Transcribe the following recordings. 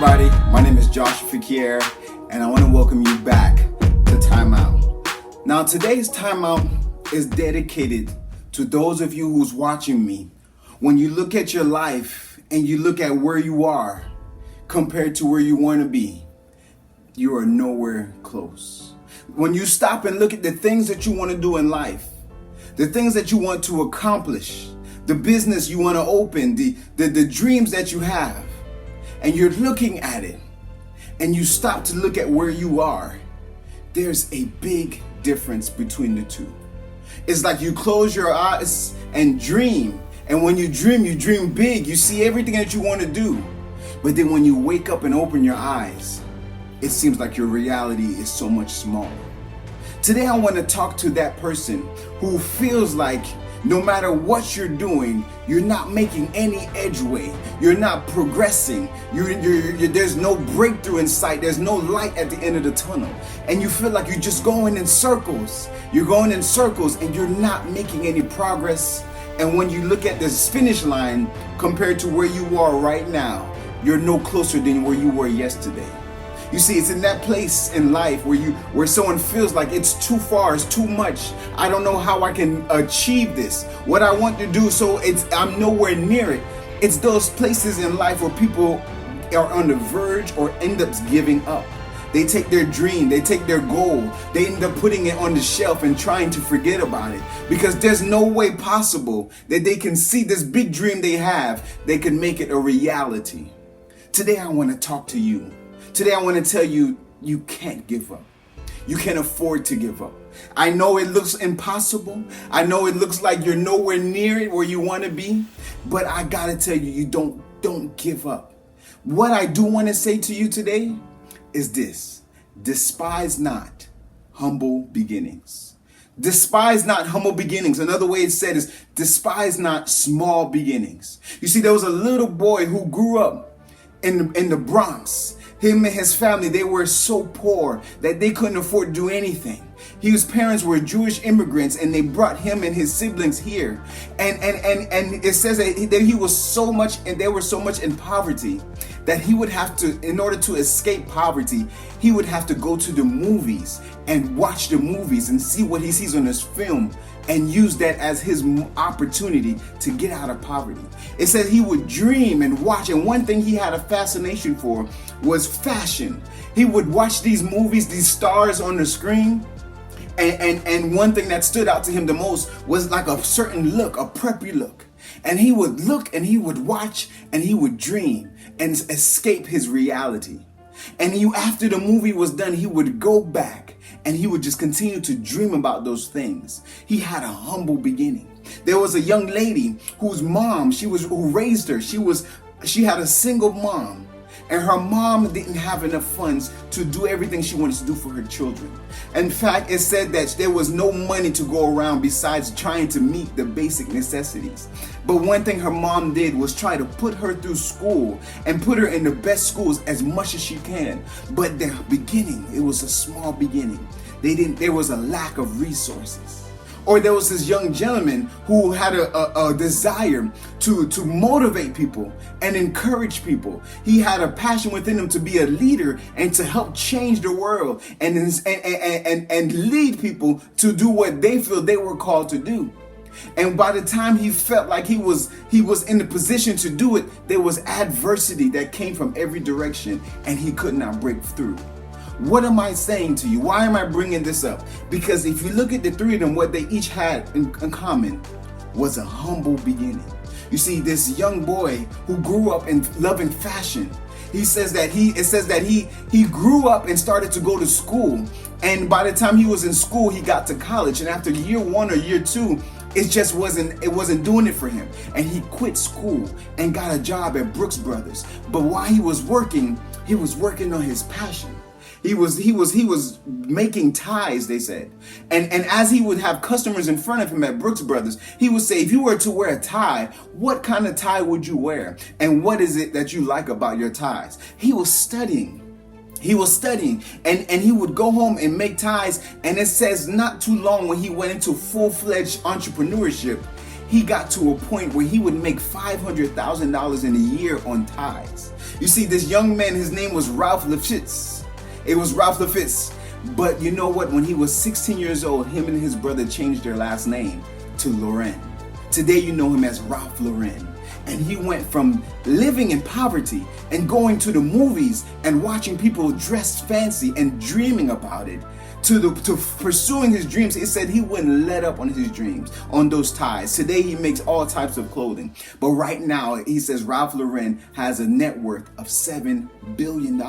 everybody, my name is Joshua Fakir, and I want to welcome you back to Timeout. Now today's Timeout is dedicated to those of you who's watching me. When you look at your life and you look at where you are compared to where you want to be, you are nowhere close. When you stop and look at the things that you want to do in life, the things that you want to accomplish, the business you want to open, the dreams that you have, and you're looking at it, and you stop to look at where you are, there's a big difference between the two. It's like you close your eyes and dream, and when you dream big, you see everything that you want to do. But then when you wake up and open your eyes, it seems like your reality is so much smaller. Today I want to talk to that person who feels like no matter what you're doing, you're not making any edgeway. You're not progressing. There's no breakthrough in sight. There's no light at the end of the tunnel. And you feel like you're just going in circles. You're going in circles and you're not making any progress. And when you look at this finish line compared to where you are right now, you're no closer than where you were yesterday. You see, it's in that place in life where someone feels like it's too far, it's too much. I don't know how I can achieve this. What I want to do, I'm nowhere near it. It's those places in life where people are on the verge or end up giving up. They take their dream, they take their goal, they end up putting it on the shelf and trying to forget about it because there's no way possible that they can see this big dream they have, they can make it a reality. Today I want to talk to you. Today I want to tell you, you can't give up. You can't afford to give up. I know it looks impossible. I know it looks like you're nowhere near it where you want to be, but I got to tell you, you don't give up. What I do want to say to you today is this: despise not humble beginnings. Despise not humble beginnings. Another way it's said is despise not small beginnings. You see, there was a little boy who grew up in the Bronx. Him and his family, they were so poor that they couldn't afford to do anything. His parents were Jewish immigrants and they brought him and his siblings here. And it says that he was so much, and they were so much in poverty that he would have to, in order to escape poverty, he would have to go to the movies and watch the movies and see what he sees on this film and use that as his opportunity to get out of poverty. It says he would dream and watch, and one thing he had a fascination for was fashion. He would watch these movies, these stars on the screen, and one thing that stood out to him the most was like a certain look, a preppy look. And he would look and he would watch and he would dream and escape his reality. And after the movie was done, he would go back and he would just continue to dream about those things. He had a humble beginning. There was a young lady whose mom, who raised her. She had a single mom, and her mom didn't have enough funds to do everything she wanted to do for her children. In fact, it said that there was no money to go around besides trying to meet the basic necessities. But one thing her mom did was try to put her through school and put her in the best schools as much as she can. But the beginning, it was a small beginning. There was a lack of resources. Or there was this young gentleman who had a desire to motivate people and encourage people. He had a passion within him to be a leader and to help change the world and lead people to do what they feel they were called to do. And by the time he felt like he was in the position to do it, there was adversity that came from every direction and he could not break through. What am I saying to you? Why am I bringing this up? Because if you look at the three of them, what they each had in common was a humble beginning. You see, this young boy who grew up in loving fashion, it says that he grew up and started to go to school. And by the time he was in school, he got to college. And after year 1 or year 2, it wasn't doing it for him. And he quit school and got a job at Brooks Brothers. But while he was working on his passion. He was making ties, they said. And as he would have customers in front of him at Brooks Brothers, he would say, if you were to wear a tie, what kind of tie would you wear? And what is it that you like about your ties? He was studying. And he would go home and make ties. And it says not too long when he went into full-fledged entrepreneurship, he got to a point where he would make $500,000 in a year on ties. You see, this young man, his name was Ralph Lefitz. It was Ralph Lefitz. But you know what? When he was 16 years old, him and his brother changed their last name to Lauren. Today you know him as Ralph Lauren. And he went from living in poverty and going to the movies and watching people dress fancy and dreaming about it to pursuing his dreams. He said he wouldn't let up on his dreams, on those ties. Today he makes all types of clothing. But right now, he says Ralph Lauren has a net worth of $7 billion.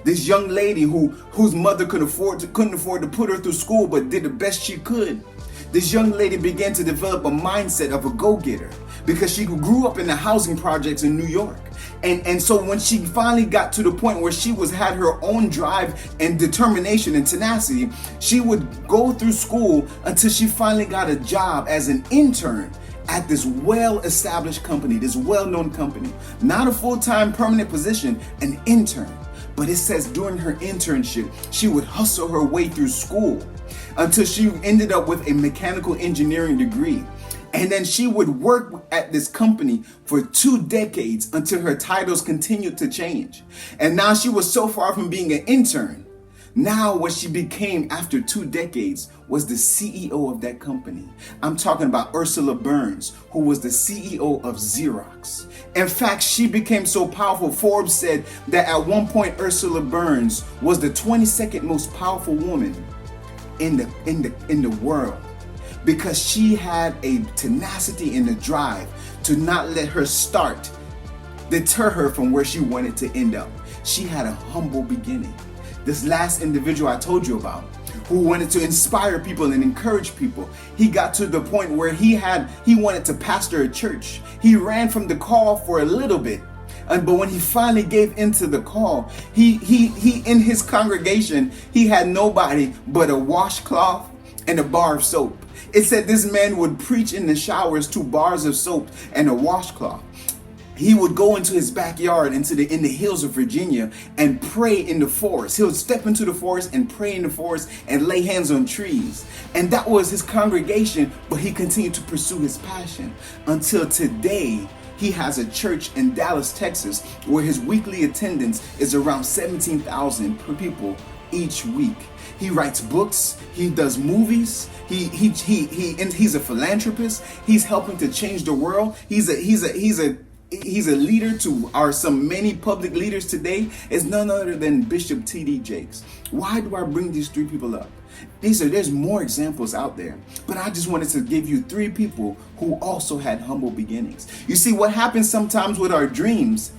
This young lady whose mother couldn't afford to put her through school but did the best she could. This young lady began to develop a mindset of a go-getter because she grew up in the housing projects in New York. And so when she finally got to the point where she had her own drive and determination and tenacity, she would go through school until she finally got a job as an intern at this well-established company, this well-known company. Not a full-time permanent position, an intern. But it says during her internship, she would hustle her way through school until she ended up with a mechanical engineering degree. And then she would work at this company for 2 decades until her titles continued to change. And now she was so far from being an intern. Now what she became after 2 decades was the CEO of that company. I'm talking about Ursula Burns, who was the CEO of Xerox. In fact, she became so powerful, Forbes said that at one point Ursula Burns was the 22nd most powerful woman in the world, because she had a tenacity and a drive to not let her start deter her from where she wanted to end up. She had a humble beginning. This last individual I told you about, who wanted to inspire people and encourage people, he got to the point where he wanted to pastor a church. He ran from the call for a little bit. But when he finally gave into the call, he in his congregation, he had nobody but a washcloth and a bar of soap. It said this man would preach in the showers, 2 bars of soap and a washcloth. He would go into his backyard, in the hills of Virginia, and pray in the forest. He would step into the forest and pray in the forest and lay hands on trees. And that was his congregation, but he continued to pursue his passion until today. He has a church in Dallas, Texas, where his weekly attendance is around 17,000 per people each week. He writes books, he does movies, he's a philanthropist, he's helping to change the world. He's a leader to many public leaders today. Is none other than Bishop T.D. Jakes. Why do I bring these 3 people up? There's more examples out there, but I just wanted to give you 3 people who also had humble beginnings. You see, what happens sometimes with our dreams,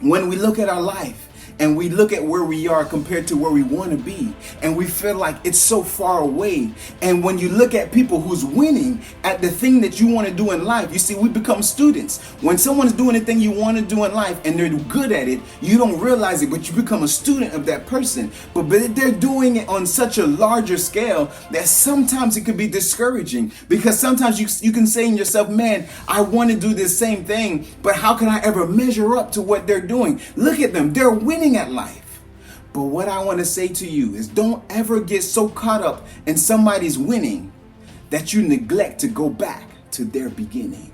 when we look at our life and we look at where we are compared to where we want to be, and we feel like it's so far away. And when you look at people who's winning at the thing that you want to do in life, you see, we become students. When someone's doing the thing you want to do in life and they're good at it, you don't realize it, but you become a student of that person. But they're doing it on such a larger scale that sometimes it could be discouraging, because sometimes you can say in yourself, man, I want to do this same thing, but how can I ever measure up to what they're doing? Look at them, they're winning at life. But what I want to say to you is, don't ever get so caught up in somebody's winning that you neglect to go back to their beginning.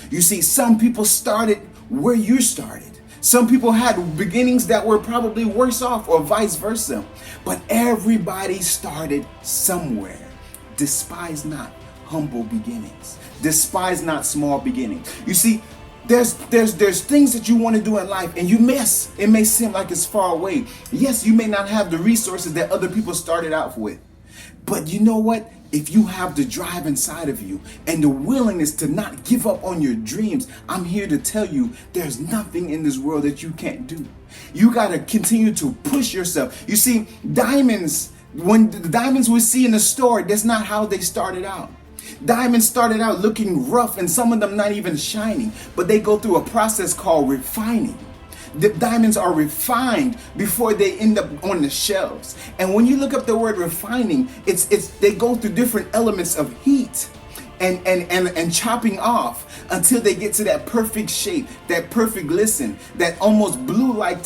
You see, some people started where you started. Some people had beginnings that were probably worse off, or vice versa. But everybody started somewhere. Despise not humble beginnings. Despise not small beginnings. You see, there's things that you want to do in life, and it may seem like it's far away. Yes, you may not have the resources that other people started out with. But you know what? If you have the drive inside of you and the willingness to not give up on your dreams, I'm here to tell you there's nothing in this world that you can't do. You got to continue to push yourself. You see, diamonds, when the diamonds we see in the store, that's not how they started out. Diamonds started out looking rough, and some of them not even shiny, but they go through a process called refining. The diamonds are refined before they end up on the shelves. And when you look up the word refining, they go through different elements of heat and chopping off until they get to that perfect shape, that perfect glisten, that almost blue like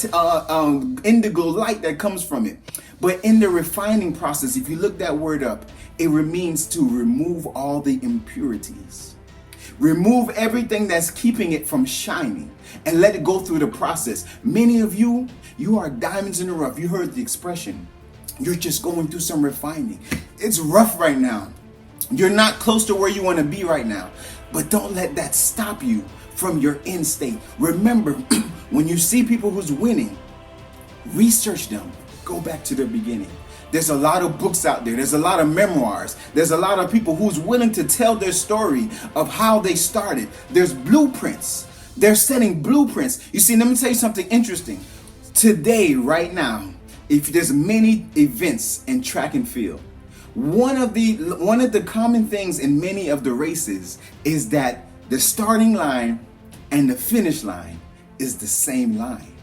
indigo light that comes from it. But in the refining process, if you look that word up, it means to remove all the impurities. Remove everything that's keeping it from shining and let it go through the process. Many of you, you are diamonds in the rough. You heard the expression. You're just going through some refining. It's rough right now. You're not close to where you want to be right now. But don't let that stop you from your end state. Remember, when you see people who's winning, research them. Go back to their beginning. There's a lot of books out there. There's a lot of memoirs. There's a lot of people who's willing to tell their story of how they started. There's blueprints. They're setting blueprints. You see, let me tell you something interesting. Today, right now, if there's many events in track and field, one of the common things in many of the races is that the starting line and the finish line is the same line.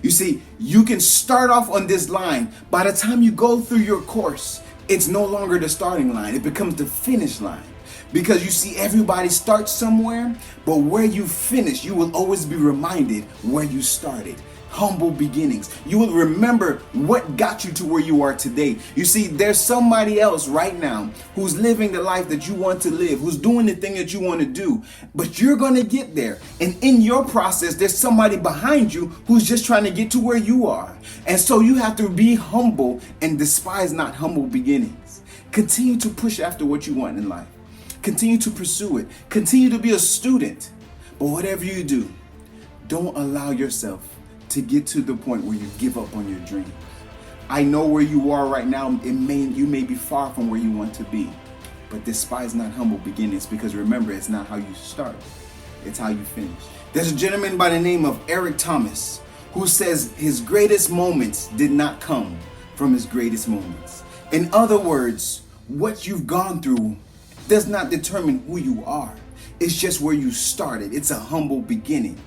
You see, you can start off on this line. By the time you go through your course, it's no longer the starting line. It becomes the finish line. Because you see, everybody starts somewhere, but where you finish, you will always be reminded where you started. Humble beginnings. You will remember what got you to where you are today. You see, there's somebody else right now who's living the life that you want to live, who's doing the thing that you want to do, but you're going to get there. And in your process, there's somebody behind you who's just trying to get to where you are. And so you have to be humble and despise not humble beginnings. Continue to push after what you want in life. Continue to pursue it. Continue to be a student. But whatever you do, don't allow yourself to get to the point where you give up on your dreams. I know where you are right now. You may be far from where you want to be, but despise not humble beginnings, because remember, it's not how you start, it's how you finish. There's a gentleman by the name of Eric Thomas who says his greatest moments did not come from his greatest moments. In other words, what you've gone through does not determine who you are. It's just where you started. It's a humble beginning,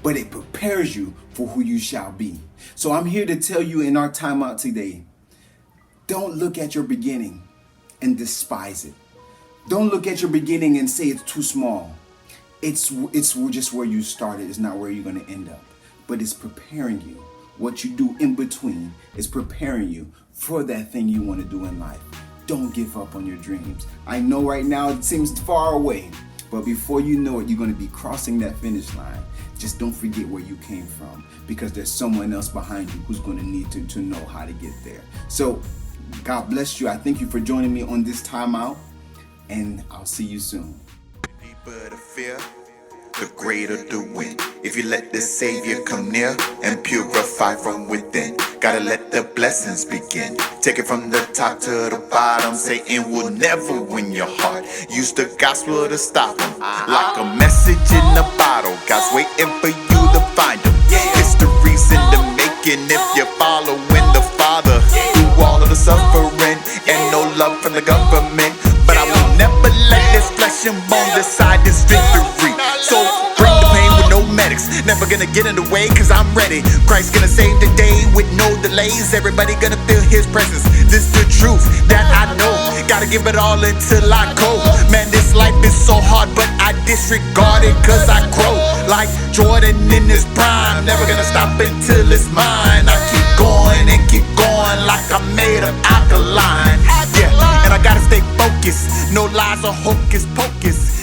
but it prepares you for who you shall be. So I'm here to tell you in our timeout today, don't look at your beginning and despise it. Don't look at your beginning and say it's too small. It's just where you started. It's not where you're going to end up, but it's preparing you. What you do in between is preparing you for that thing you want to do in life. Don't give up on your dreams. I know right now it seems far away, but before you know it, you're going to be crossing that finish line. Just don't forget where you came from, because there's someone else behind you who's going to need to know how to get there. So God bless you. I thank you for joining me on this timeout, and I'll see you soon. The deeper the fear, the greater the win. If you let the Savior come near and purify from within, gotta let the blessings begin. Take it from the top to the bottom. Satan will never win your heart. Use the gospel to stop him, like a message in a bottle. God's waiting for you to find him. History's in the making if you're following the Father through all of the suffering and no love from the government. But I will never let this flesh and bone decide this victory. So bring the pain with no medics. Never gonna get in the way, cause I'm ready. Christ gonna save the day with no delays. Everybody gonna feel his presence. This the truth that I know. Gotta give it all until I go. Man, this life is so hard, but I disregard it cause I grow. Like Jordan in his prime, never gonna stop until it's mine. I keep going and keep going like I'm made of alkaline. Yeah, and I gotta stay focused. No lies or hocus pocus.